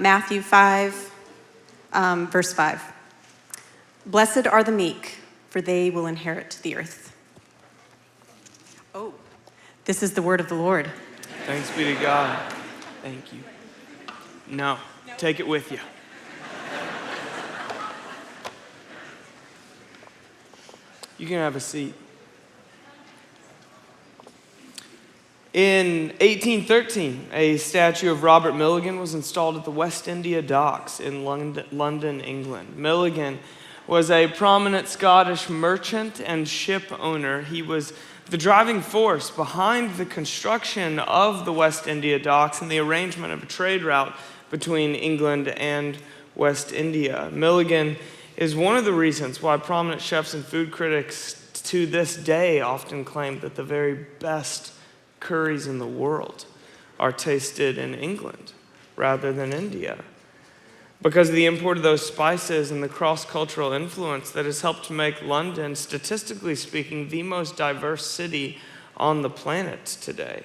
Matthew 5, verse 5. Blessed are the meek, for they will inherit the earth. Oh, this is the word of the Lord. Thanks be to God. Thank you. No, take it with you. You can have a seat. In 1813, a statue of Robert Milligan was installed at the West India Docks in London, England. Milligan was a prominent Scottish merchant and ship owner. He was the driving force behind the construction of the West India Docks and the arrangement of a trade route between England and West India. Milligan is one of the reasons why prominent chefs and food critics to this day often claim that the very best curries in the world are tasted in England rather than India, because of the import of those spices and the cross-cultural influence that has helped make London, statistically speaking, the most diverse city on the planet today.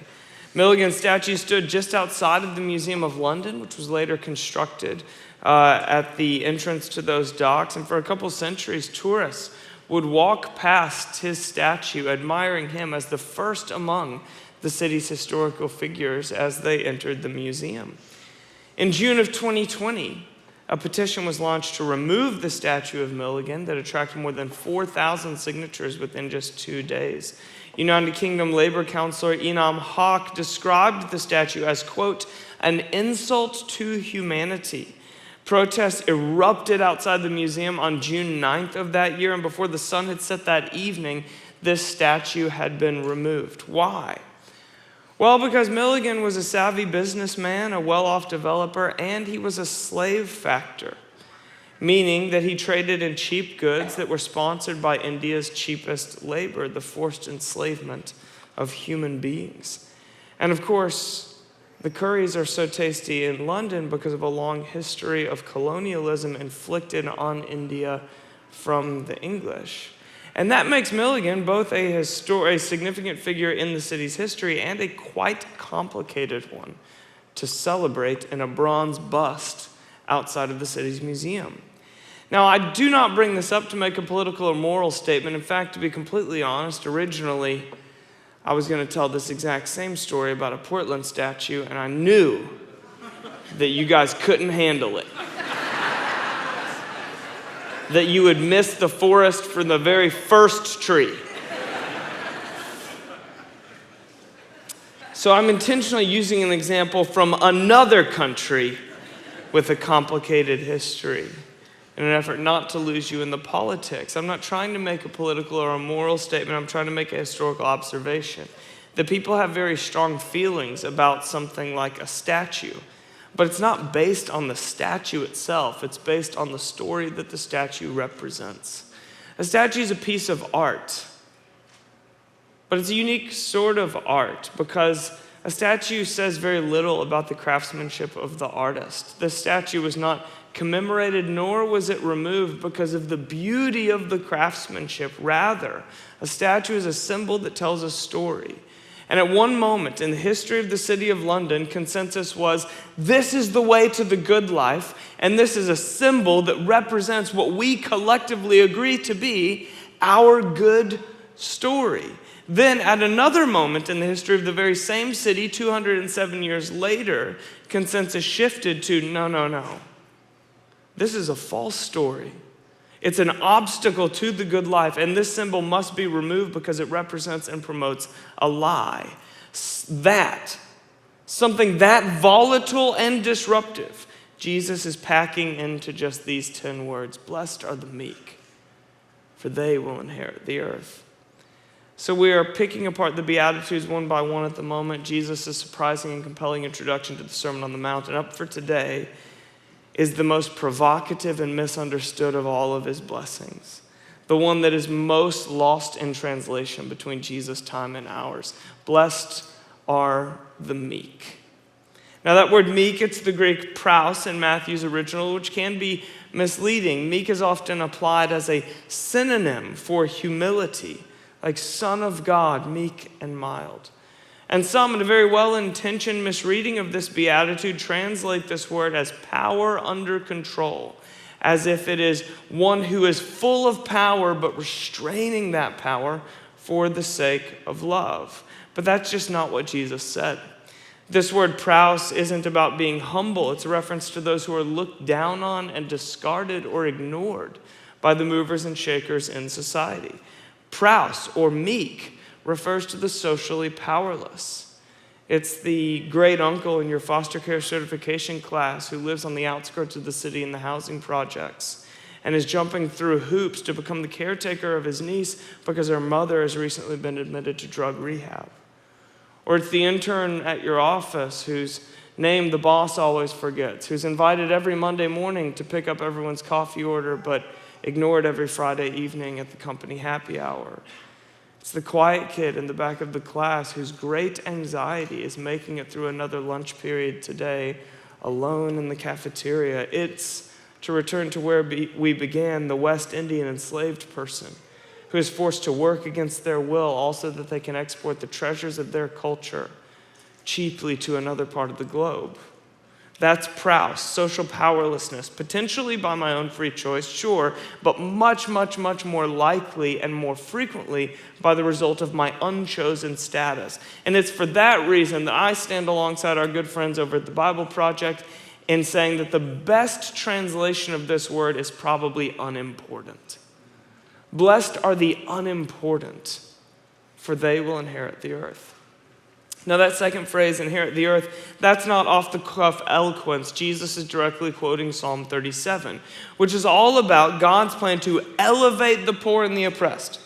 Milligan's statue stood just outside of the Museum of London, which was later constructed at the entrance to those docks. And for a couple centuries, tourists would walk past his statue, admiring him as the first among the city's historical figures as they entered the museum. In June of 2020, a petition was launched to remove the statue of Milligan that attracted more than 4,000 signatures within just 2 days. United Kingdom Labour Councillor Enam Hawke described the statue as, quote, an insult to humanity. Protests erupted outside the museum on June 9th of that year, and before the sun had set that evening, this statue had been removed. Why? Well, because Milligan was a savvy businessman, a well-off developer, and he was a slave factor, meaning that he traded in cheap goods that were sponsored by India's cheapest labor, the forced enslavement of human beings. And of course, the curries are so tasty in London because of a long history of colonialism inflicted on India from the English. And that makes Milligan both a significant figure in the city's history and a quite complicated one to celebrate in a bronze bust outside of the city's museum. Now, I do not bring this up to make a political or moral statement. In fact, to be completely honest, originally, I was going to tell this exact same story about a Portland statue, and I knew that you guys couldn't handle it. That you would miss the forest for the very first tree. So I'm intentionally using an example from another country with a complicated history in an effort not to lose you in the politics. I'm not trying to make a political or a moral statement. I'm trying to make a historical observation. That people have very strong feelings about something like a statue. But it's not based on the statue itself. It's based on the story that the statue represents. A statue is a piece of art. But it's a unique sort of art because a statue says very little about the craftsmanship of the artist. The statue was not commemorated, nor was it removed because of the beauty of the craftsmanship. Rather, a statue is a symbol that tells a story. And at one moment in the history of the city of London, consensus was, this is the way to the good life, and this is a symbol that represents what we collectively agree to be our good story. Then at another moment in the history of the very same city, 207 years later, consensus shifted to, no. This is a false story. It's an obstacle to the good life, and this symbol must be removed because it represents and promotes a lie. Something that volatile and disruptive, Jesus is packing into just these 10 words. Blessed are the meek, for they will inherit the earth. So we are picking apart the Beatitudes one by one at the moment. Jesus' surprising and compelling introduction to the Sermon on the Mount. And up for today is the most provocative and misunderstood of all of his blessings. The one that is most lost in translation between Jesus' time and ours. Blessed are the meek. Now that word meek, it's the Greek praus in Matthew's original, which can be misleading. Meek is often applied as a synonym for humility, like Son of God, meek and mild. And some, in a very well-intentioned misreading of this beatitude, translate this word as power under control, as if it is one who is full of power but restraining that power for the sake of love. But that's just not what Jesus said. This word praus isn't about being humble. It's a reference to those who are looked down on and discarded or ignored by the movers and shakers in society. Praus, or meek, refers to the socially powerless. It's the great uncle in your foster care certification class who lives on the outskirts of the city in the housing projects and is jumping through hoops to become the caretaker of his niece because her mother has recently been admitted to drug rehab. Or it's the intern at your office whose name the boss always forgets, who's invited every Monday morning to pick up everyone's coffee order but ignored every Friday evening at the company happy hour. It's the quiet kid in the back of the class whose great anxiety is making it through another lunch period today alone in the cafeteria. It's, to return to where we began, the West Indian enslaved person who is forced to work against their will also that they can export the treasures of their culture cheaply to another part of the globe. That's praus, social powerlessness, potentially by my own free choice, sure, but much, much, much more likely and more frequently by the result of my unchosen status. And it's for that reason that I stand alongside our good friends over at the Bible Project in saying that the best translation of this word is probably unimportant. Blessed are the unimportant, for they will inherit the earth. Now that second phrase, inherit the earth, that's not off-the-cuff eloquence. Jesus is directly quoting Psalm 37, which is all about God's plan to elevate the poor and the oppressed,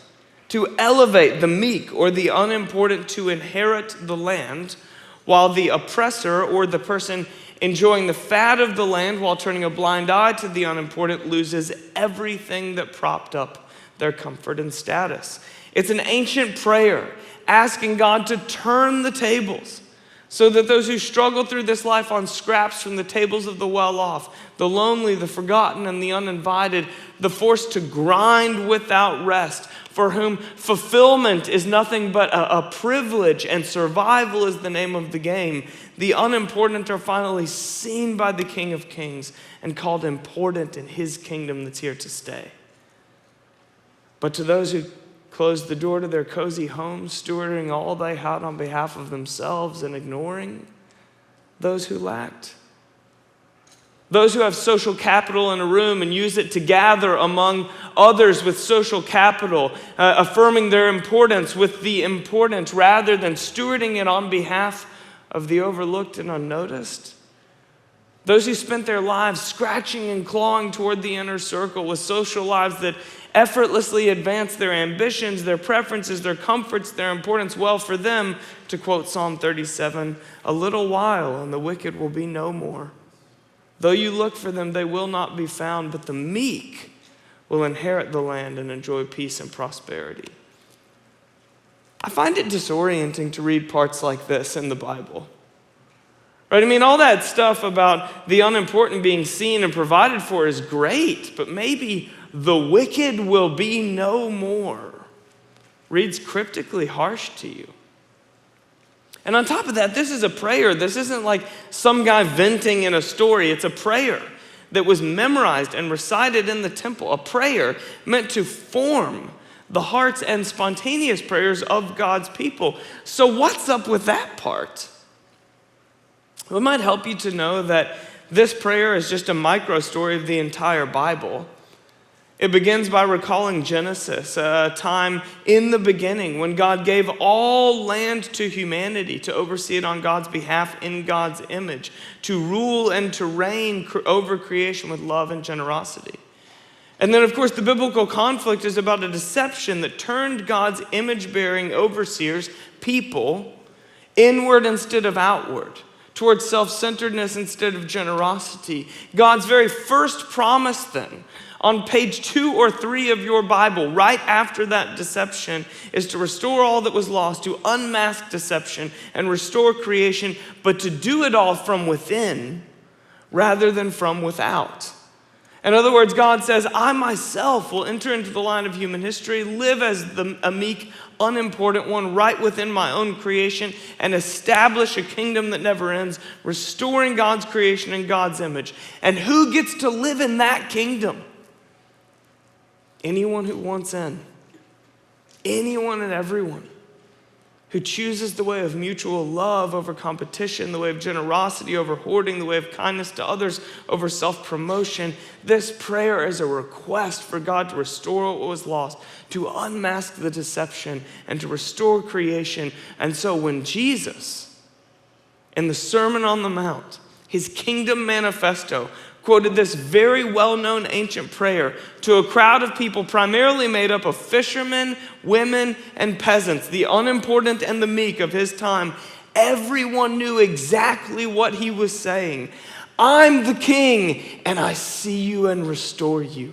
to elevate the meek or the unimportant to inherit the land, while the oppressor or the person enjoying the fat of the land while turning a blind eye to the unimportant loses everything that propped up their comfort and status. It's an ancient prayer asking God to turn the tables so that those who struggle through this life on scraps from the tables of the well-off, the lonely, the forgotten, and the uninvited, the forced to grind without rest, for whom fulfillment is nothing but a privilege and survival is the name of the game, the unimportant are finally seen by the King of Kings and called important in his kingdom that's here to stay. But to those who closed the door to their cozy homes, stewarding all they had on behalf of themselves and ignoring those who lacked. Those who have social capital in a room and use it to gather among others with social capital, affirming their importance with the important rather than stewarding it on behalf of the overlooked and unnoticed. Those who spent their lives scratching and clawing toward the inner circle with social lives that effortlessly advance their ambitions, their preferences, their comforts, their importance. Well, for them, to quote Psalm 37, a little while and the wicked will be no more. Though you look for them, they will not be found, but the meek will inherit the land and enjoy peace and prosperity. I find it disorienting to read parts like this in the Bible. Right? I mean, all that stuff about the unimportant being seen and provided for is great, but maybe the wicked will be no more reads cryptically harsh to you. And on top of that, this is a prayer. This isn't like some guy venting in a story. It's a prayer that was memorized and recited in the temple, a prayer meant to form the hearts and spontaneous prayers of God's people. So what's up with that part? Well, it might help you to know that this prayer is just a micro story of the entire Bible. It begins by recalling Genesis, a time in the beginning when God gave all land to humanity to oversee it on God's behalf in God's image, to rule and to reign over creation with love and generosity. And then, of course, the biblical conflict is about a deception that turned God's image-bearing overseers, people, inward instead of outward, towards self-centeredness instead of generosity. God's very first promise then, on page 2 or 3 of your Bible, right after that deception, is to restore all that was lost, to unmask deception and restore creation, but to do it all from within rather than from without. In other words, God says, I myself will enter into the line of human history, live as a meek, unimportant one right within my own creation, and establish a kingdom that never ends, restoring God's creation in God's image. And who gets to live in that kingdom? Anyone who wants in. Anyone and everyone who chooses the way of mutual love over competition, the way of generosity over hoarding, the way of kindness to others over self-promotion. This prayer is a request for God to restore what was lost, to unmask the deception, and to restore creation. And so when Jesus, in the Sermon on the Mount, his kingdom manifesto, quoted this very well-known ancient prayer to a crowd of people primarily made up of fishermen, women, and peasants, the unimportant and the meek of his time, everyone knew exactly what he was saying. I'm the king, and I see you and restore you.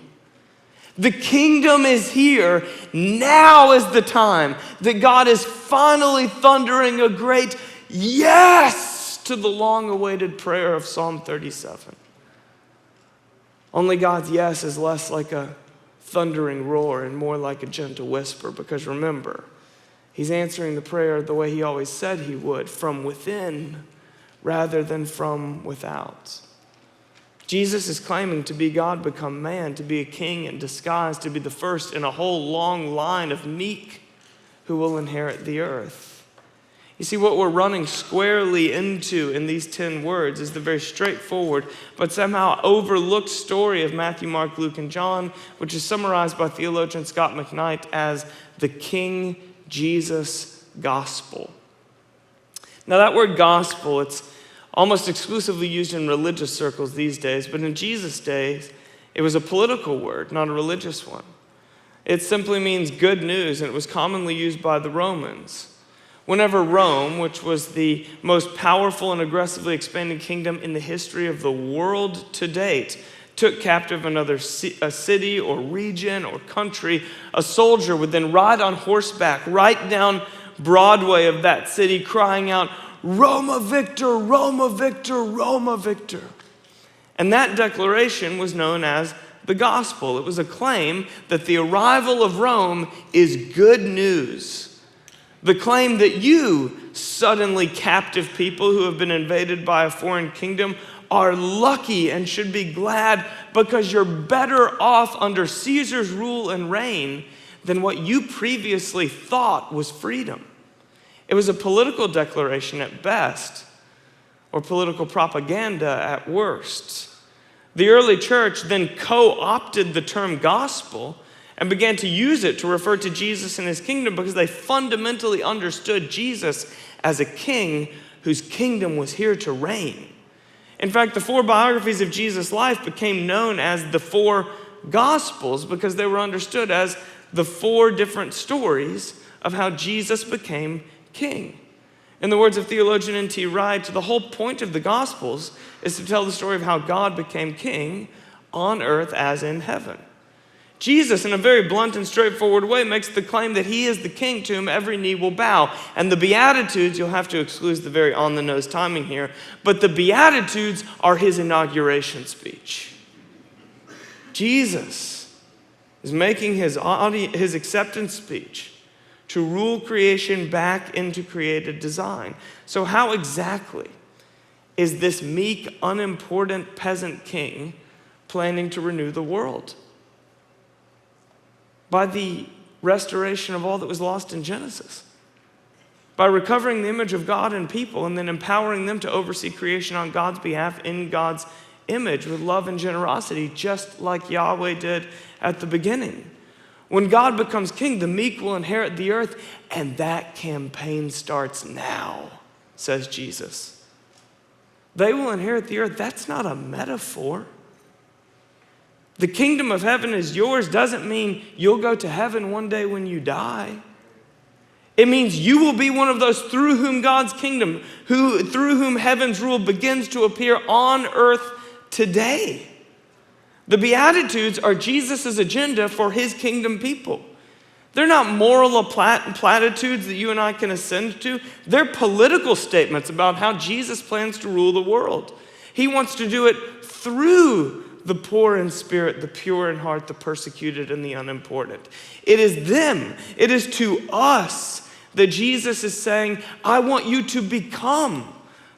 The kingdom is here. Now is the time that God is finally thundering a great yes to the long-awaited prayer of Psalm 37. Only God's yes is less like a thundering roar and more like a gentle whisper, because remember, he's answering the prayer the way he always said he would, from within rather than from without. Jesus is claiming to be God become man, to be a king in disguise, to be the first in a whole long line of meek who will inherit the earth. You see, what we're running squarely into in these 10 words is the very straightforward but somehow overlooked story of Matthew, Mark, Luke, and John, which is summarized by theologian Scott McKnight as the King Jesus gospel. Now that word gospel, it's almost exclusively used in religious circles these days, but in Jesus' days, it was a political word, not a religious one. It simply means good news, and it was commonly used by the Romans. Whenever Rome, which was the most powerful and aggressively expanding kingdom in the history of the world to date, took captive another a city or region or country, a soldier would then ride on horseback right down Broadway of that city, crying out, Roma Victor, Roma Victor, Roma Victor. And that declaration was known as the gospel. It was a claim that the arrival of Rome is good news. The claim that you, suddenly captive people who have been invaded by a foreign kingdom, are lucky and should be glad because you're better off under Caesar's rule and reign than what you previously thought was freedom. It was a political declaration at best, or political propaganda at worst. The early church then co-opted the term gospel and began to use it to refer to Jesus and his kingdom because they fundamentally understood Jesus as a king whose kingdom was here to reign. In fact, the 4 biographies of Jesus' life became known as the 4 Gospels because they were understood as the 4 different stories of how Jesus became king. In the words of theologian N.T. Wright, the whole point of the Gospels is to tell the story of how God became king on earth as in heaven. Jesus, in a very blunt and straightforward way, makes the claim that he is the king to whom every knee will bow. And the Beatitudes, you'll have to excuse the very on-the-nose timing here, but the Beatitudes are his inauguration speech. Jesus is making his acceptance speech to rule creation back into created design. So how exactly is this meek, unimportant peasant king planning to renew the world? By the restoration of all that was lost in Genesis. By recovering the image of God in people and then empowering them to oversee creation on God's behalf in God's image with love and generosity, just like Yahweh did at the beginning. When God becomes king, the meek will inherit the earth, and that campaign starts now, says Jesus. They will inherit the earth. That's not a metaphor. The kingdom of heaven is yours doesn't mean you'll go to heaven one day when you die. It means you will be one of those through whom God's kingdom, through whom heaven's rule begins to appear on earth today. The Beatitudes are Jesus' agenda for his kingdom people. They're not moral platitudes that you and I can ascend to. They're political statements about how Jesus plans to rule the world. He wants to do it through the poor in spirit, the pure in heart, the persecuted, and the unimportant. It is them, it is to us that Jesus is saying, I want you to become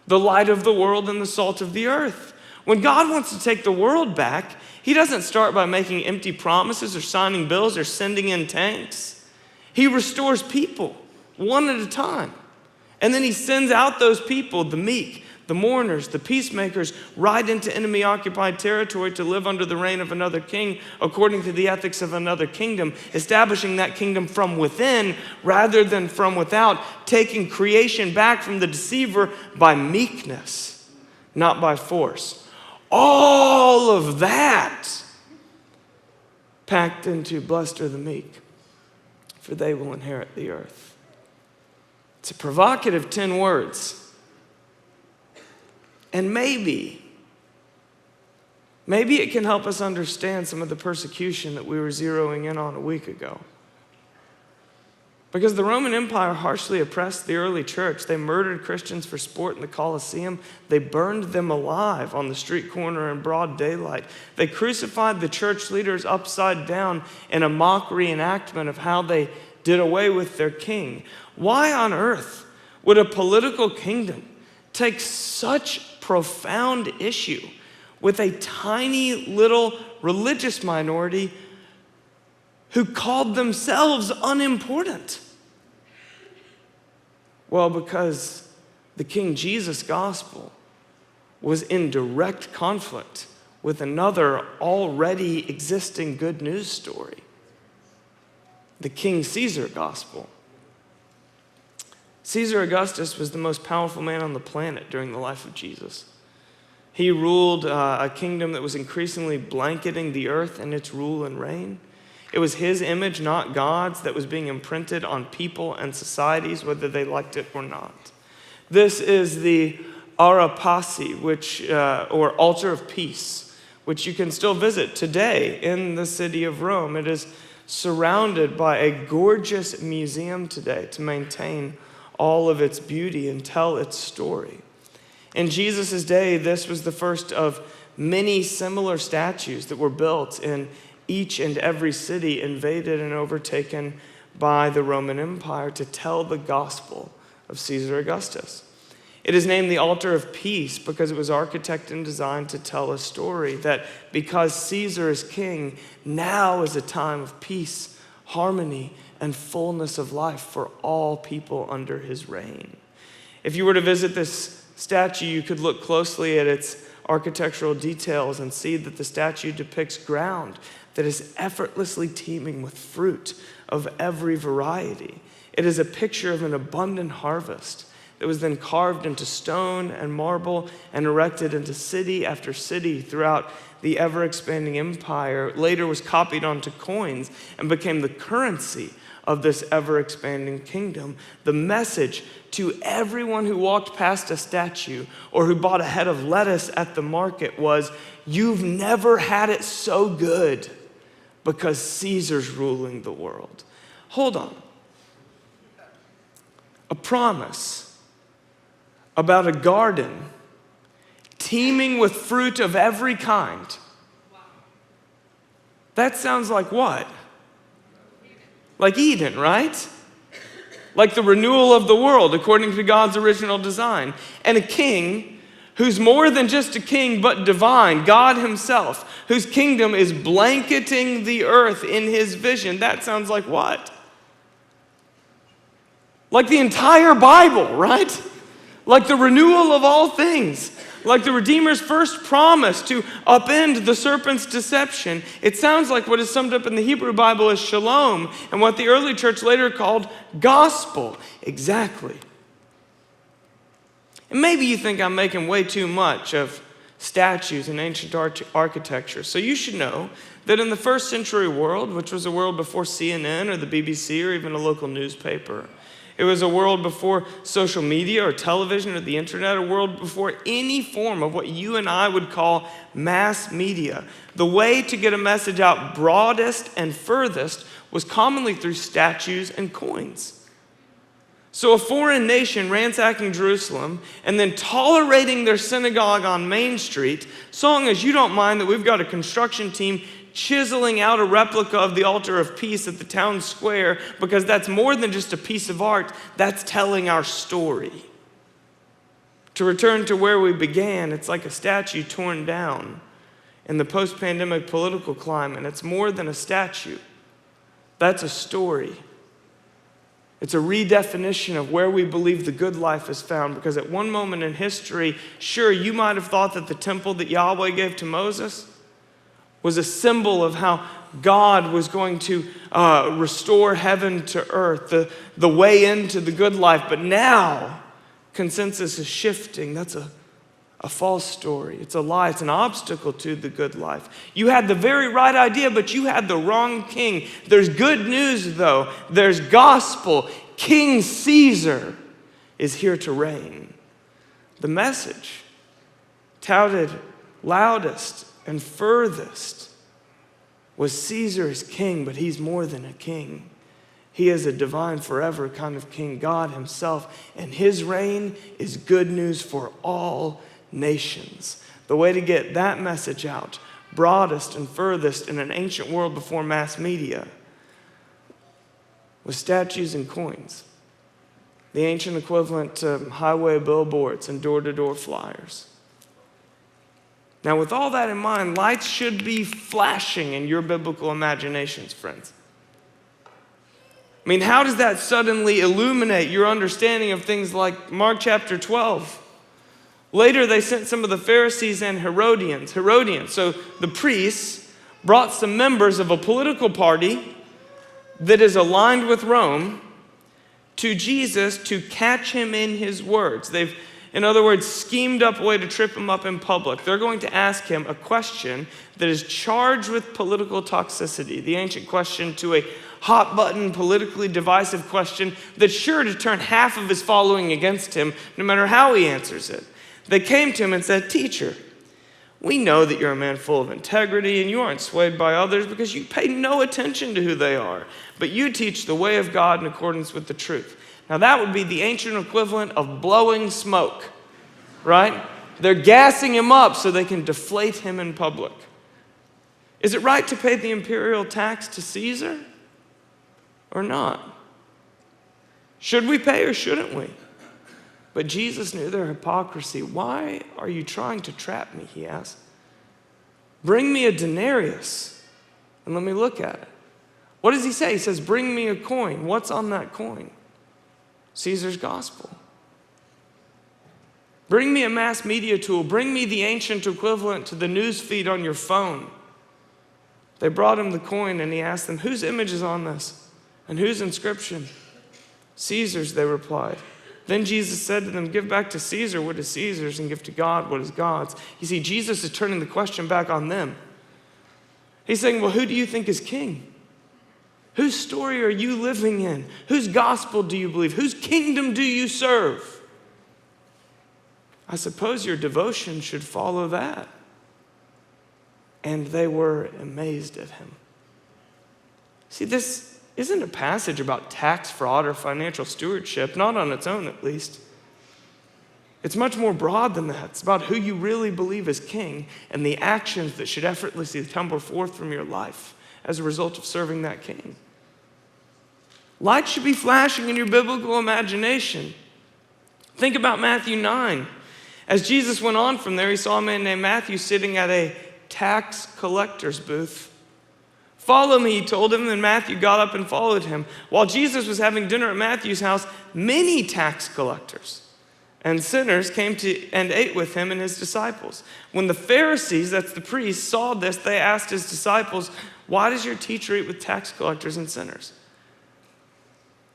the light of the world and the salt of the earth. When God wants to take the world back, he doesn't start by making empty promises or signing bills or sending in tanks. He restores people one at a time. And then he sends out those people, the meek, the mourners, the peacemakers, right into enemy-occupied territory to live under the reign of another king according to the ethics of another kingdom, establishing that kingdom from within rather than from without, taking creation back from the deceiver by meekness, not by force. All of that packed into blessed are the meek, for they will inherit the earth. It's a provocative 10 words. And maybe it can help us understand some of the persecution that we were zeroing in on a week ago. Because the Roman Empire harshly oppressed the early church. They murdered Christians for sport in the Colosseum. They burned them alive on the street corner in broad daylight. They crucified the church leaders upside down in a mock reenactment of how they did away with their king. Why on earth would a political kingdom take such profound issue with a tiny little religious minority who called themselves unimportant? Well, because the King Jesus gospel was in direct conflict with another already existing good news story, the King Caesar gospel. Caesar Augustus was the most powerful man on the planet during the life of Jesus. He ruled a kingdom that was increasingly blanketing the earth in its rule and reign. It was his image, not God's, that was being imprinted on people and societies, whether they liked it or not. This is the Arapasi, or altar of peace, which you can still visit today in the city of Rome. It is surrounded by a gorgeous museum today to maintain all of its beauty and tell its story. In Jesus' day, this was the first of many similar statues that were built in each and every city invaded and overtaken by the Roman Empire to tell the gospel of Caesar Augustus. It is named the Altar of Peace because it was architected and designed to tell a story that because Caesar is king, now is a time of peace, harmony, and fullness of life for all people under his reign. If you were to visit this statue, you could look closely at its architectural details and see that the statue depicts ground that is effortlessly teeming with fruit of every variety. It is a picture of an abundant harvest that was then carved into stone and marble and erected into city after city throughout the ever-expanding empire. Later was copied onto coins and became the currency of this ever-expanding kingdom. The message to everyone who walked past a statue or who bought a head of lettuce at the market was, you've never had it so good because Caesar's ruling the world. Hold on. A promise about a garden teeming with fruit of every kind. That sounds like what? Like Eden, right? Like the renewal of the world according to God's original design. And a king who's more than just a king but divine, God himself, whose kingdom is blanketing the earth in his vision. That sounds like what? Like the entire Bible, right? Like the renewal of all things. Like the Redeemer's first promise to upend the serpent's deception. It sounds like what is summed up in the Hebrew Bible as shalom and what the early church later called gospel. Exactly. And maybe you think I'm making way too much of statues and ancient architecture. So you should know that in the first century world, which was a world before CNN or the BBC or even a local newspaper, it was a world before social media or television or the internet, a world before any form of what you and I would call mass media. The way to get a message out broadest and furthest was commonly through statues and coins. So a foreign nation ransacking Jerusalem and then tolerating their synagogue on Main Street, so long as you don't mind that we've got a construction team chiseling out a replica of the altar of peace at the town square, because that's more than just a piece of art, that's telling our story. To return to where we began, it's like a statue torn down in the post-pandemic political climate. It's more than a statue. That's a story. It's a redefinition of where we believe the good life is found, because at one moment in history, sure, you might have thought that the temple that Yahweh gave to Moses was a symbol of how God was going to restore heaven to earth, the way into the good life. But now, consensus is shifting. That's a false story. It's a lie. It's an obstacle to the good life. You had the very right idea, but you had the wrong king. There's good news, though. There's gospel. King Caesar is here to reign. The message, touted loudest and furthest, was Caesar is king, but he's more than a king. He is a divine forever kind of king, God himself, and his reign is good news for all nations. The way to get that message out, broadest and furthest in an ancient world before mass media, was statues and coins. The ancient equivalent to highway billboards and door-to-door flyers. Now, with all that in mind, lights should be flashing in your biblical imaginations, friends. I mean, how does that suddenly illuminate your understanding of things like Mark chapter 12? Later, they sent some of the Pharisees and Herodians, so the priests, brought some members of a political party that is aligned with Rome to Jesus to catch him in his words. They've, in other words, schemed up a way to trip him up in public. They're going to ask him a question that is charged with political toxicity, the ancient question to a hot-button, politically divisive question that's sure to turn half of his following against him, no matter how he answers it. They came to him and said, "Teacher, we know that you're a man full of integrity and you aren't swayed by others because you pay no attention to who they are, but you teach the way of God in accordance with the truth." Now that would be the ancient equivalent of blowing smoke, right? They're gassing him up so they can deflate him in public. Is it right to pay the imperial tax to Caesar or not? Should we pay or shouldn't we? But Jesus knew their hypocrisy. "Why are you trying to trap me?" he asked. "Bring me a denarius and let me look at it." What does he say? He says, "Bring me a coin." What's on that coin? Caesar's gospel. Bring me a mass media tool. Bring me the ancient equivalent to the news feed on your phone. They brought him the coin and he asked them, "Whose image is on this? And whose inscription?" "Caesar's," they replied. Then Jesus said to them, "Give back to Caesar what is Caesar's and give to God what is God's." You see, Jesus is turning the question back on them. He's saying, well, who do you think is king? Whose story are you living in? Whose gospel do you believe? Whose kingdom do you serve? I suppose your devotion should follow that. And they were amazed at him. See, this isn't a passage about tax fraud or financial stewardship, not on its own at least. It's much more broad than that. It's about who you really believe is king and the actions that should effortlessly tumble forth from your life as a result of serving that king. Light should be flashing in your biblical imagination. Think about Matthew 9. As Jesus went on from there, he saw a man named Matthew sitting at a tax collector's booth. "Follow me," he told him, and Matthew got up and followed him. While Jesus was having dinner at Matthew's house, many tax collectors and sinners came to and ate with him and his disciples. When the Pharisees, that's the priests, saw this, they asked his disciples, "Why does your teacher eat with tax collectors and sinners?"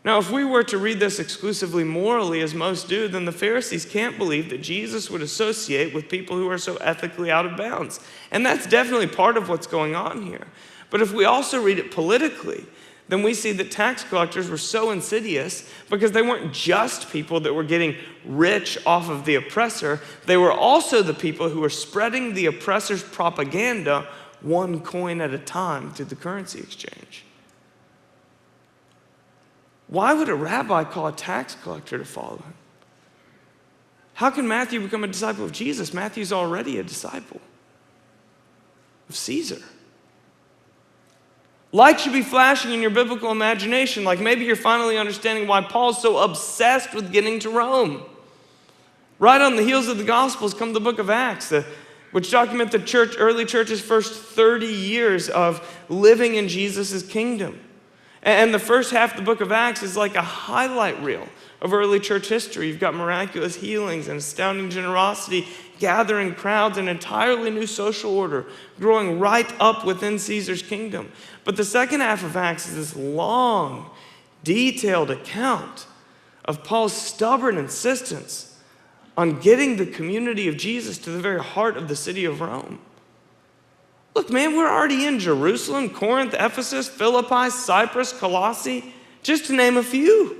Now, if we were to read this exclusively morally, as most do, then the Pharisees can't believe that Jesus would associate with people who are so ethically out of bounds. And that's definitely part of what's going on here. But if we also read it politically, then we see that tax collectors were so insidious because they weren't just people that were getting rich off of the oppressor. They were also the people who were spreading the oppressor's propaganda one coin at a time through the currency exchange. Why would a rabbi call a tax collector to follow him? How can Matthew become a disciple of Jesus? Matthew's already a disciple of Caesar. Light should be flashing in your biblical imagination, like maybe you're finally understanding why Paul's so obsessed with getting to Rome. Right on the heels of the Gospels come the book of Acts, which document the early church's first 30 years of living in Jesus' kingdom. And the first half of the book of Acts is like a highlight reel of early church history. You've got miraculous healings and astounding generosity, gathering crowds, an entirely new social order, growing right up within Caesar's kingdom. But the second half of Acts is this long, detailed account of Paul's stubborn insistence on getting the community of Jesus to the very heart of the city of Rome. Look, man, we're already in Jerusalem, Corinth, Ephesus, Philippi, Cyprus, Colossae, just to name a few.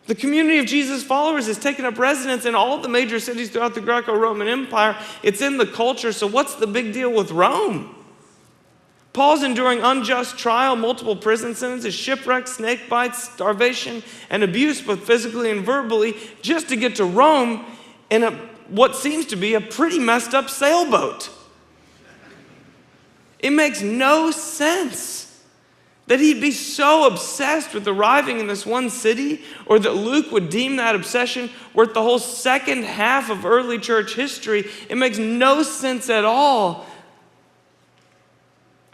The community of Jesus' followers has taken up residence in all the major cities throughout the Greco-Roman Empire. It's in the culture, so what's the big deal with Rome? Paul's enduring unjust trial, multiple prison sentences, shipwreck, snake bites, starvation, and abuse, both physically and verbally, just to get to Rome in what seems to be a pretty messed up sailboat. It makes no sense that he'd be so obsessed with arriving in this one city, or that Luke would deem that obsession worth the whole second half of early church history. It makes no sense at all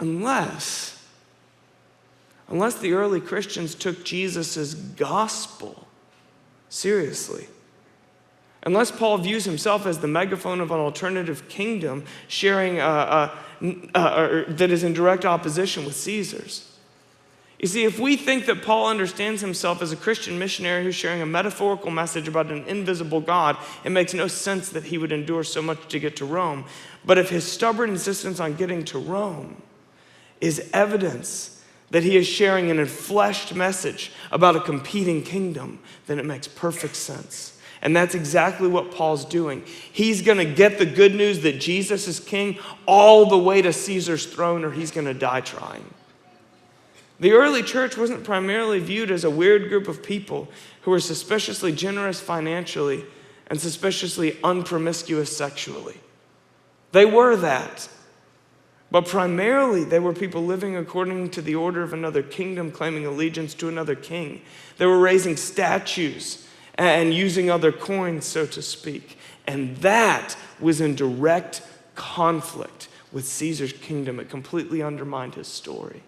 unless the early Christians took Jesus' gospel seriously. Unless Paul views himself as the megaphone of an alternative kingdom sharing that is in direct opposition with Caesar's. You see, if we think that Paul understands himself as a Christian missionary who's sharing a metaphorical message about an invisible God, it makes no sense that he would endure so much to get to Rome. But if his stubborn insistence on getting to Rome is evidence that he is sharing an enfleshed message about a competing kingdom, then it makes perfect sense. And that's exactly what Paul's doing. He's going to get the good news that Jesus is king all the way to Caesar's throne, or he's going to die trying. The early church wasn't primarily viewed as a weird group of people who were suspiciously generous financially and suspiciously unpromiscuous sexually. They were that. But primarily, they were people living according to the order of another kingdom, claiming allegiance to another king. They were raising statues and using other coins, so to speak. And that was in direct conflict with Caesar's kingdom. It completely undermined his story.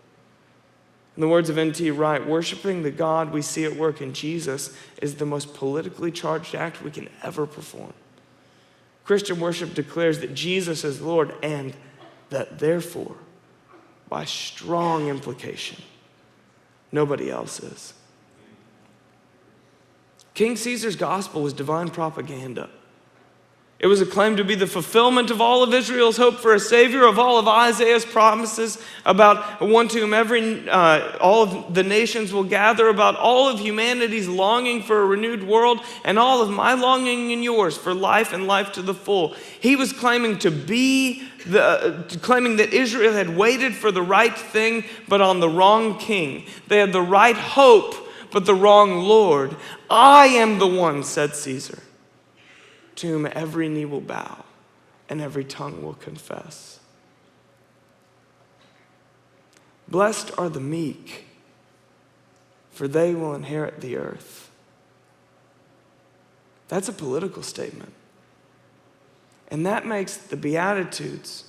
In the words of N.T. Wright, worshiping the God we see at work in Jesus is the most politically charged act we can ever perform. Christian worship declares that Jesus is Lord, and that therefore, by strong implication, nobody else is. King Caesar's gospel was divine propaganda. It was acclaimed to be the fulfillment of all of Israel's hope for a savior, of all of Isaiah's promises about one to whom all of the nations will gather, about all of humanity's longing for a renewed world, and all of my longing and yours for life and life to the full. He was claiming claiming that Israel had waited for the right thing, but on the wrong king. They had the right hope, but the wrong Lord. I am the one, said Caesar, to whom every knee will bow and every tongue will confess. Blessed are the meek, for they will inherit the earth. That's a political statement. And that makes the Beatitudes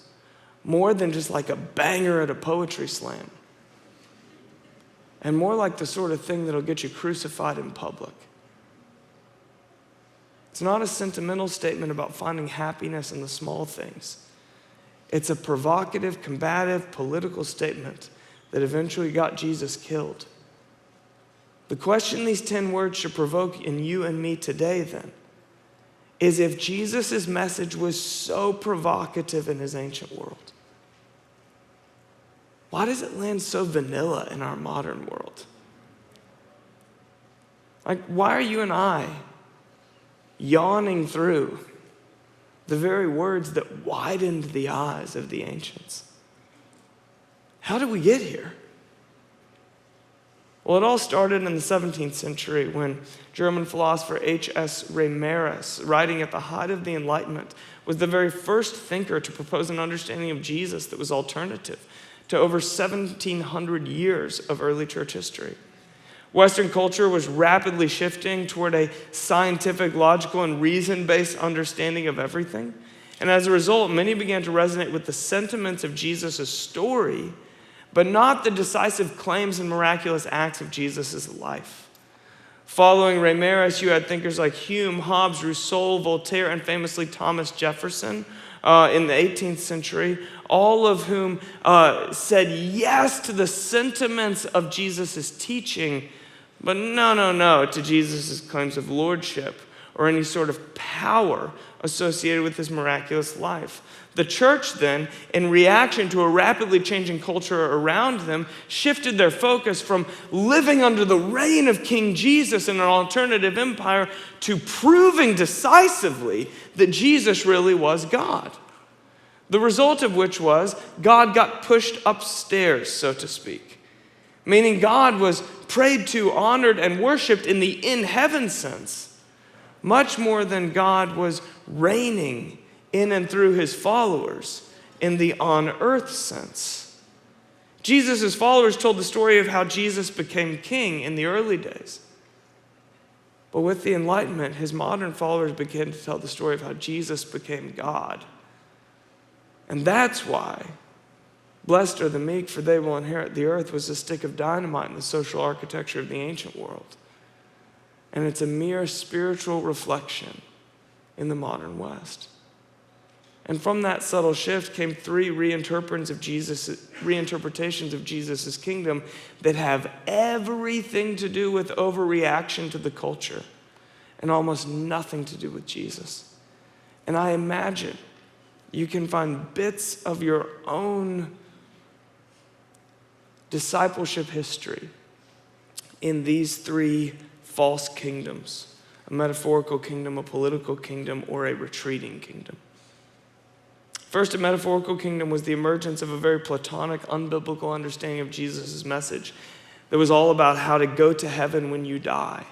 more than just like a banger at a poetry slam, and more like the sort of thing that'll get you crucified in public. It's not a sentimental statement about finding happiness in the small things. It's a provocative, combative, political statement that eventually got Jesus killed. The question these 10 words should provoke in you and me today, then, is if Jesus' message was so provocative in his ancient world, why does it land so vanilla in our modern world? Like, why are you and I yawning through the very words that widened the eyes of the ancients? How did we get here? Well, it all started in the 17th century when German philosopher H.S. Reimarus, writing at the height of the Enlightenment, was the very first thinker to propose an understanding of Jesus that was alternative to over 1,700 years of early church history. Western culture was rapidly shifting toward a scientific, logical, and reason-based understanding of everything. And as a result, many began to resonate with the sentiments of Jesus' story, but not the decisive claims and miraculous acts of Jesus' life. Following Reimarus, you had thinkers like Hume, Hobbes, Rousseau, Voltaire, and famously Thomas Jefferson in the 18th century, all of whom said yes to the sentiments of Jesus' teaching, but no to Jesus' claims of lordship or any sort of power associated with his miraculous life. The church then, in reaction to a rapidly changing culture around them, shifted their focus from living under the reign of King Jesus in an alternative empire to proving decisively that Jesus really was God. The result of which was God got pushed upstairs, so to speak. Meaning God was prayed to, honored, and worshiped in the in-heaven sense, much more than God was reigning in and through his followers in the on-earth sense. Jesus' followers told the story of how Jesus became king in the early days. But with the Enlightenment, his modern followers began to tell the story of how Jesus became God. And that's why blessed are the meek, for they will inherit the earth was a stick of dynamite in the social architecture of the ancient world. And it's a mere spiritual reflection in the modern West. And from that subtle shift came three reinterpretations of Jesus' kingdom that have everything to do with overreaction to the culture and almost nothing to do with Jesus. And I imagine you can find bits of your own discipleship history in these three false kingdoms: a metaphorical kingdom, a political kingdom, or a retreating kingdom. First, a metaphorical kingdom was the emergence of a very Platonic, unbiblical understanding of Jesus' message that was all about how to go to heaven when you die.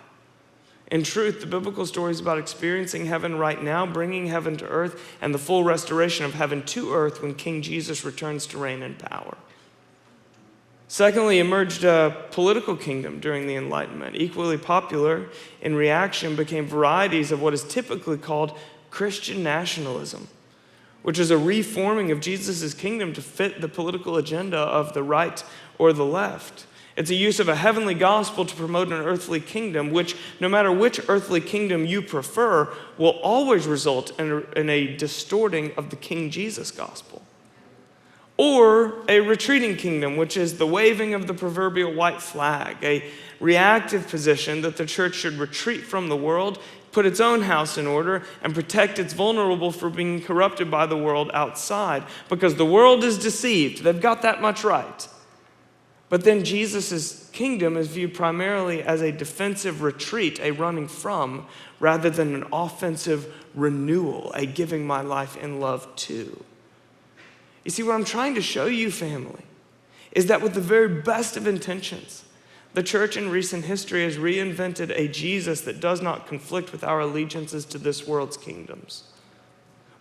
In truth, the biblical story is about experiencing heaven right now, bringing heaven to earth, and the full restoration of heaven to earth when King Jesus returns to reign in power. Secondly, emerged a political kingdom during the Enlightenment. Equally popular in reaction became varieties of what is typically called Christian nationalism, which is a reforming of Jesus' kingdom to fit the political agenda of the right or the left. It's a use of a heavenly gospel to promote an earthly kingdom, which, no matter which earthly kingdom you prefer, will always result in a distorting of the King Jesus gospel. Or a retreating kingdom, which is the waving of the proverbial white flag, a reactive position that the church should retreat from the world, put its own house in order, and protect its vulnerable from being corrupted by the world outside, because the world is deceived. They've got that much right. But then Jesus' kingdom is viewed primarily as a defensive retreat, a running from, rather than an offensive renewal, a giving my life in love to. You see, what I'm trying to show you, family, is that with the very best of intentions, the church in recent history has reinvented a Jesus that does not conflict with our allegiances to this world's kingdoms.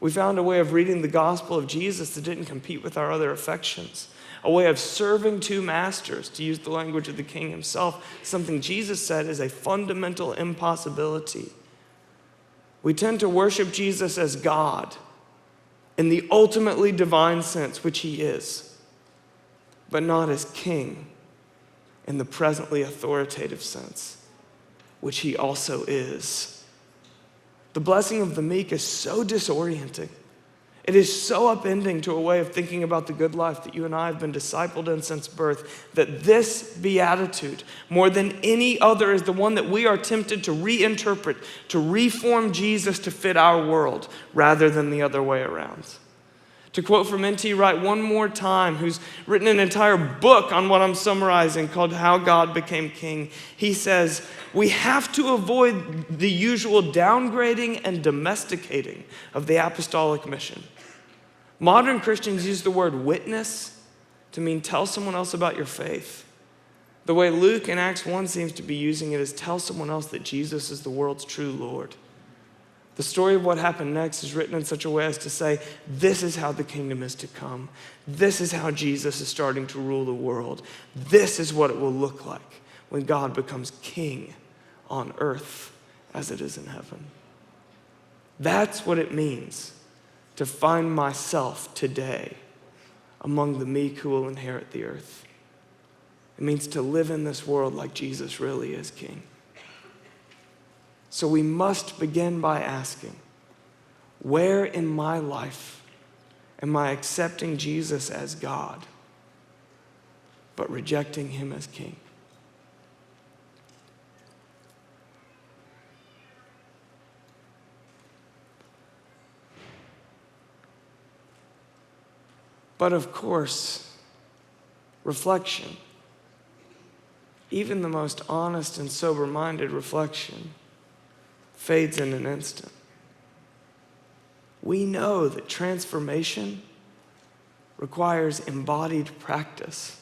We found a way of reading the gospel of Jesus that didn't compete with our other affections, a way of serving two masters, to use the language of the King himself, something Jesus said is a fundamental impossibility. We tend to worship Jesus as God in the ultimately divine sense, which he is, but not as King in the presently authoritative sense, which he also is. The blessing of the meek is so disorienting. It is so upending to a way of thinking about the good life that you and I have been discipled in since birth, that this beatitude, more than any other, is the one that we are tempted to reinterpret, to reform Jesus to fit our world, rather than the other way around. To quote from N.T. Wright one more time, who's written an entire book on what I'm summarizing called How God Became King, he says, we have to avoid the usual downgrading and domesticating of the apostolic mission. Modern Christians use the word witness to mean tell someone else about your faith. The way Luke in Acts 1 seems to be using it is tell someone else that Jesus is the world's true Lord. The story of what happened next is written in such a way as to say, this is how the kingdom is to come. This is how Jesus is starting to rule the world. This is what it will look like when God becomes king on earth as it is in heaven. That's what it means to find myself today among the meek who will inherit the earth. It means to live in this world like Jesus really is king. So we must begin by asking, where in my life am I accepting Jesus as God, but rejecting him as king? But of course, reflection, even the most honest and sober-minded reflection, fades in an instant. We know that transformation requires embodied practice.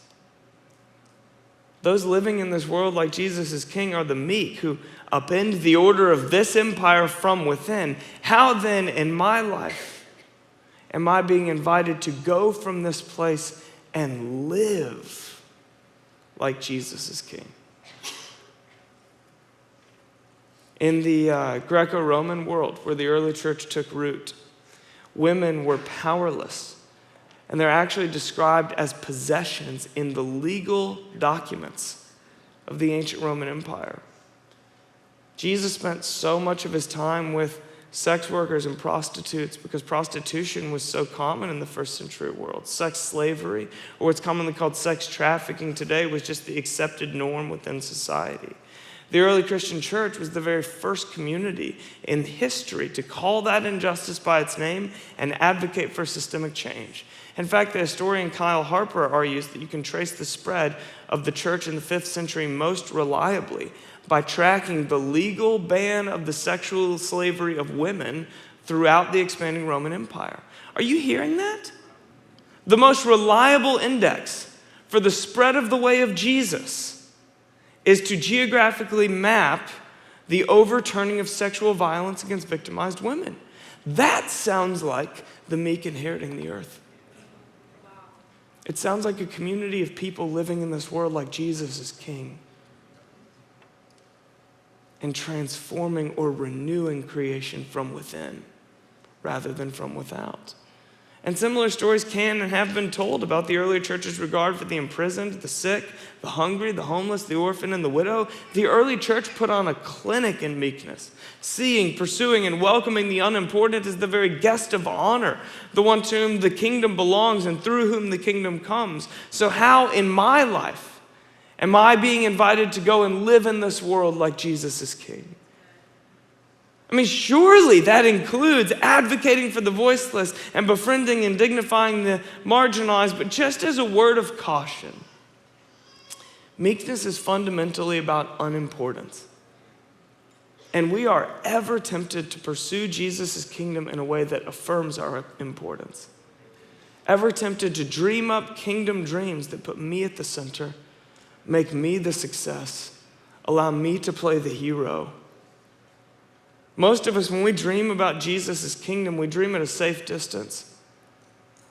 Those living in this world like Jesus is king are the meek who upend the order of this empire from within. How then in my life am I being invited to go from this place and live like Jesus is king? In the Greco-Roman world where the early church took root, women were powerless, and they're actually described as possessions in the legal documents of the ancient Roman Empire. Jesus spent so much of his time with sex workers and prostitutes because prostitution was so common in the first century world. Sex slavery, or what's commonly called sex trafficking today, was just the accepted norm within society. The early Christian church was the very first community in history to call that injustice by its name and advocate for systemic change. In fact, the historian Kyle Harper argues that you can trace the spread of the church in the 5th century most reliably by tracking the legal ban of the sexual slavery of women throughout the expanding Roman Empire. Are you hearing that? The most reliable index for the spread of the way of Jesus is to geographically map the overturning of sexual violence against victimized women. That sounds like the meek inheriting the earth. It sounds like a community of people living in this world like Jesus is king and transforming or renewing creation from within rather than from without. And similar stories can and have been told about the early church's regard for the imprisoned, the sick, the hungry, the homeless, the orphan, and the widow. The early church put on a clinic in meekness, seeing, pursuing, and welcoming the unimportant as the very guest of honor, the one to whom the kingdom belongs and through whom the kingdom comes. So how in my life am I being invited to go and live in this world like Jesus is king? I mean, surely that includes advocating for the voiceless and befriending and dignifying the marginalized, but just as a word of caution, meekness is fundamentally about unimportance. And we are ever tempted to pursue Jesus' kingdom in a way that affirms our importance. Ever tempted to dream up kingdom dreams that put me at the center, make me the success, allow me to play the hero. Most of us, when we dream about Jesus' kingdom, we dream at a safe distance.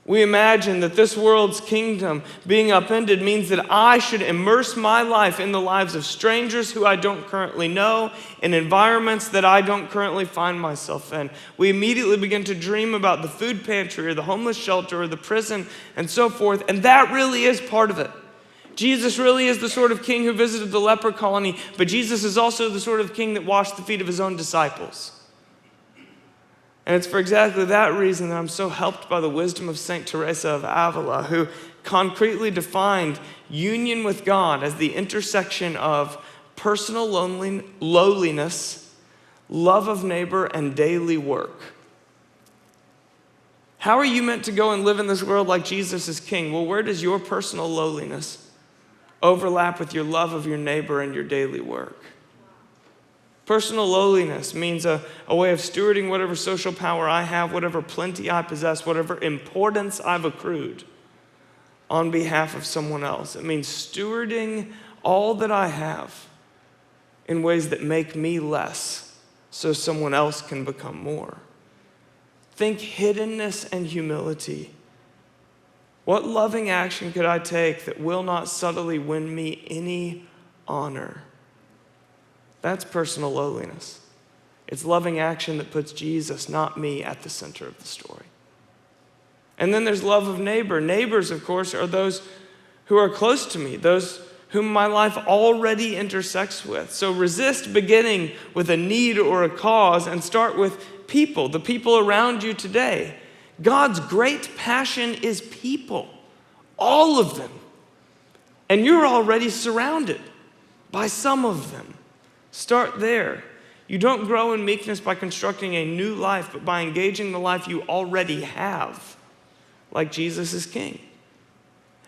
We imagine that this world's kingdom being upended means that I should immerse my life in the lives of strangers who I don't currently know, in environments that I don't currently find myself in. We immediately begin to dream about the food pantry or the homeless shelter or the prison and so forth, and that really is part of it. Jesus really is the sort of king who visited the leper colony, but Jesus is also the sort of king that washed the feet of his own disciples. And it's for exactly that reason that I'm so helped by the wisdom of St. Teresa of Avila, who concretely defined union with God as the intersection of personal lowliness, love of neighbor, and daily work. How are you meant to go and live in this world like Jesus is king? Well, where does your personal lowliness overlap with your love of your neighbor and your daily work? Personal lowliness means a way of stewarding whatever social power I have, whatever plenty I possess, whatever importance I've accrued on behalf of someone else. It means stewarding all that I have in ways that make me less so someone else can become more. Think hiddenness and humility. What loving action could I take that will not subtly win me any honor? That's personal lowliness. It's loving action that puts Jesus, not me, at the center of the story. And then there's love of neighbor. Neighbors, of course, are those who are close to me, those whom my life already intersects with. So resist beginning with a need or a cause and start with people, the people around you today. God's great passion is people, all of them. And you're already surrounded by some of them. Start there. You don't grow in meekness by constructing a new life, but by engaging the life you already have, like Jesus is king.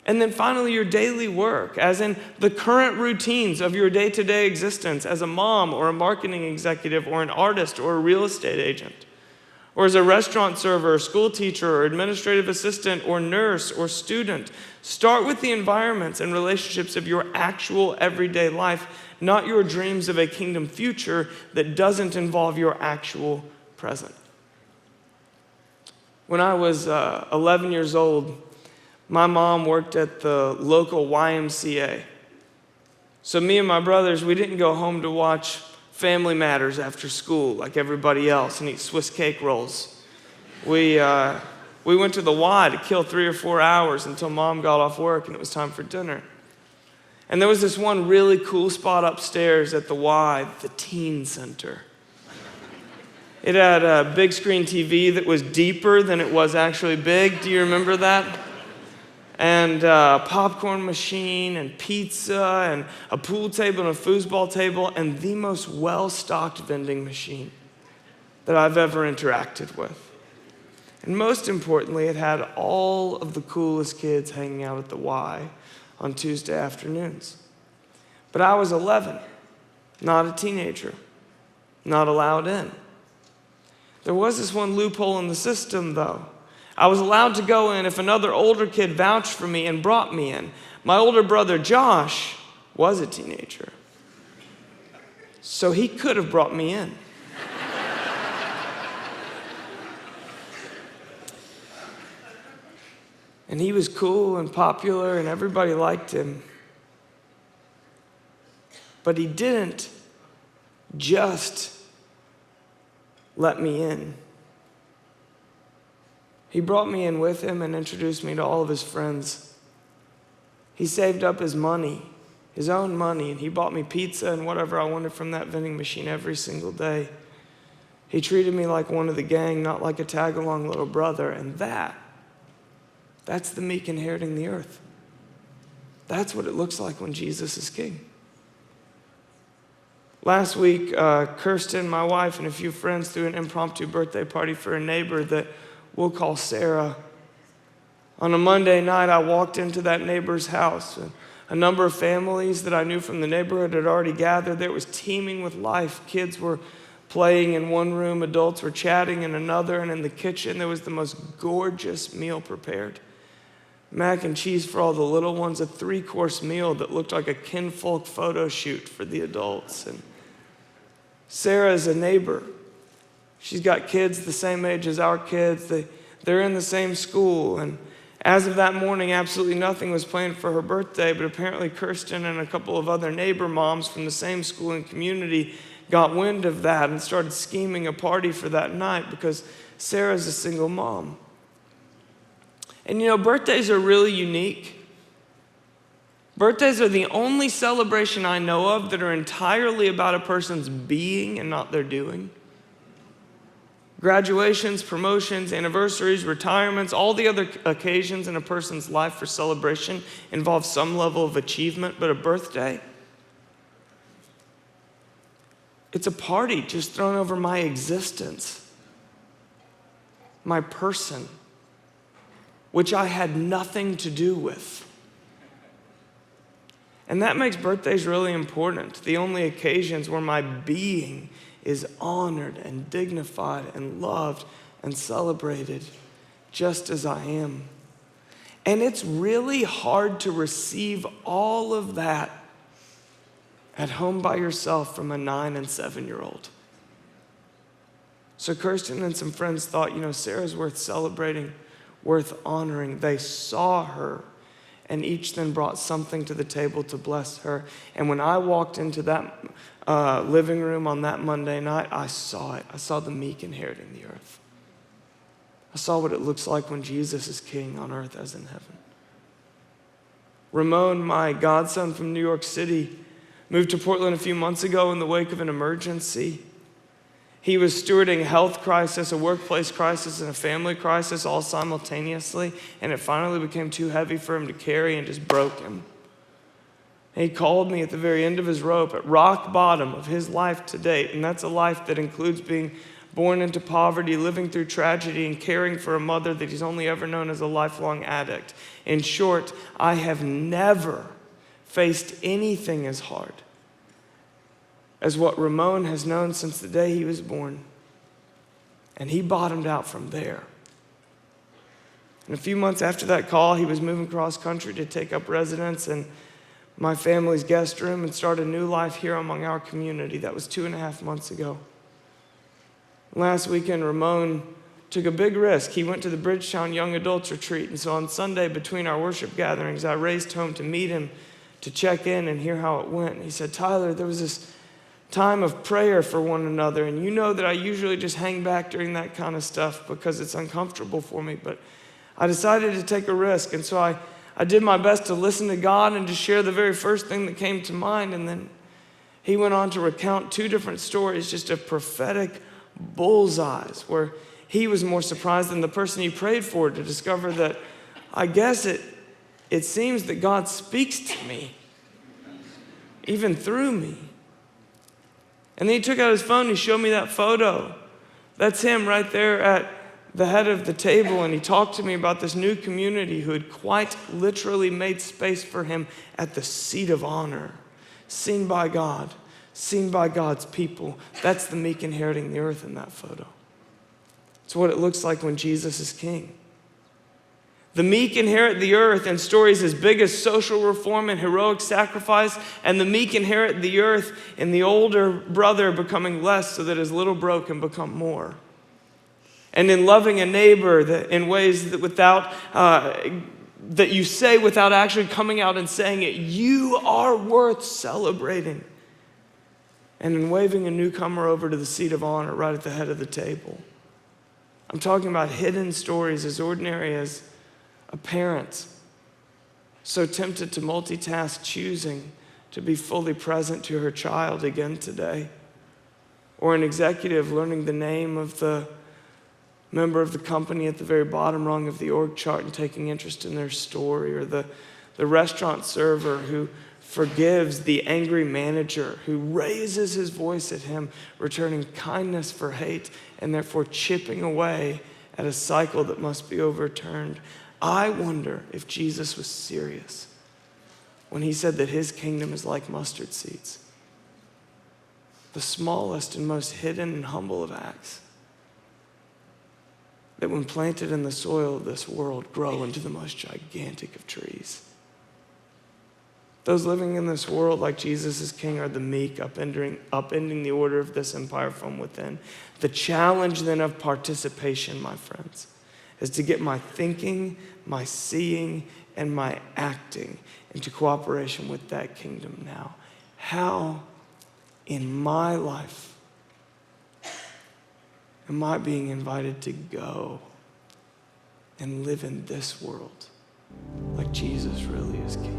And then finally, your daily work, as in the current routines of your day-to-day existence as a mom or a marketing executive or an artist or a real estate agent, or as a restaurant server, or school teacher, or administrative assistant, or nurse, or student. Start with the environments and relationships of your actual everyday life, not your dreams of a kingdom future that doesn't involve your actual present. When I was 11 years old, my mom worked at the local YMCA. So me and my brothers, we didn't go home to watch Family Matters after school like everybody else and eat Swiss cake rolls. We went to the Y to kill 3 or 4 hours until Mom got off work and it was time for dinner. And there was this one really cool spot upstairs at the Y, the Teen Center. It had a big screen TV that was deeper than it was actually big. Do you remember that? And a popcorn machine and pizza and a pool table and a foosball table and the most well-stocked vending machine that I've ever interacted with. And most importantly, it had all of the coolest kids hanging out at the Y on Tuesday afternoons. But I was 11, not a teenager, not allowed in. There was this one loophole in the system, though. I was allowed to go in if another older kid vouched for me and brought me in. My older brother, Josh, was a teenager. So he could have brought me in. And he was cool and popular and everybody liked him. But he didn't just let me in. He brought me in with him and introduced me to all of his friends. He saved up his money, his own money, and he bought me pizza and whatever I wanted from that vending machine every single day. He treated me like one of the gang, not like a tag-along little brother, and that's the meek inheriting the earth. That's what it looks like when Jesus is king. Last week, Kirsten, my wife, and a few friends threw an impromptu birthday party for a neighbor that we'll call Sarah. On a Monday night, I walked into that neighbor's house. A number of families that I knew from the neighborhood had already gathered. There was teeming with life. Kids were playing in one room, adults were chatting in another, and in the kitchen there was the most gorgeous meal prepared. Mac and cheese for all the little ones, a 3-course meal that looked like a kinfolk photo shoot for the adults. And Sarah is a neighbor. She's got kids the same age as our kids. They're in the same school. And as of that morning, absolutely nothing was planned for her birthday, but apparently Kirsten and a couple of other neighbor moms from the same school and community got wind of that and started scheming a party for that night because Sarah's a single mom. And you know, birthdays are really unique. Birthdays are the only celebration I know of that are entirely about a person's being and not their doing. Graduations, promotions, anniversaries, retirements, all the other occasions in a person's life for celebration involve some level of achievement, but a birthday, it's a party just thrown over my existence, my person, which I had nothing to do with. And that makes birthdays really important, the only occasions where my being is honored and dignified and loved and celebrated just as I am. And it's really hard to receive all of that at home by yourself from a 9 and 7-year-old. So Kirsten and some friends thought, Sarah's worth celebrating, worth honoring. They saw her, and each then brought something to the table to bless her. And when I walked into that living room on that Monday night, I saw it. I saw the meek inheriting the earth. I saw what it looks like when Jesus is king on earth as in heaven. Ramon, my godson from New York City, moved to Portland a few months ago in the wake of an emergency. He was stewarding a health crisis, a workplace crisis, and a family crisis all simultaneously, and it finally became too heavy for him to carry and just broke him. And he called me at the very end of his rope, at rock bottom of his life to date, and that's a life that includes being born into poverty, living through tragedy, and caring for a mother that he's only ever known as a lifelong addict. In short, I have never faced anything as hard as what Ramon has known since the day he was born. And he bottomed out from there. And a few months after that call, he was moving cross country to take up residence in my family's guest room and start a new life here among our community. That was 2.5 months ago. Last weekend, Ramon took a big risk. He went to the Bridgetown Young Adults Retreat. And so on Sunday, between our worship gatherings, I raced home to meet him, to check in and hear how it went. And he said, Tyler, there was this time of prayer for one another. And you know that I usually just hang back during that kind of stuff because it's uncomfortable for me. But I decided to take a risk. And so I did my best to listen to God and to share the very first thing that came to mind. And then he went on to recount 2 different stories, just of prophetic bullseyes, where he was more surprised than the person he prayed for to discover that I guess it seems that God speaks to me, even through me. And then he took out his phone and he showed me that photo. That's him right there at the head of the table, and he talked to me about this new community who had quite literally made space for him at the seat of honor, seen by God, seen by God's people. That's the meek inheriting the earth in that photo. It's what it looks like when Jesus is king. The meek inherit the earth in stories as big as social reform and heroic sacrifice, and the meek inherit the earth in the older brother becoming less so that his little bro can become more. And in loving a neighbor in ways that that you say without actually coming out and saying it, you are worth celebrating. And in waving a newcomer over to the seat of honor right at the head of the table. I'm talking about hidden stories as ordinary as a parent so tempted to multitask, choosing to be fully present to her child again today. Or an executive learning the name of the member of the company at the very bottom rung of the org chart and taking interest in their story. Or the restaurant server who forgives the angry manager who raises his voice at him, returning kindness for hate and therefore chipping away at a cycle that must be overturned. I wonder if Jesus was serious when he said that his kingdom is like mustard seeds, the smallest and most hidden and humble of acts, that when planted in the soil of this world grow into the most gigantic of trees. Those living in this world like Jesus is king are the meek, upending the order of this empire from within. The challenge then of participation, my friends, is to get my thinking, my seeing, and my acting into cooperation with that kingdom now. How in my life am I being invited to go and live in this world like Jesus really is king?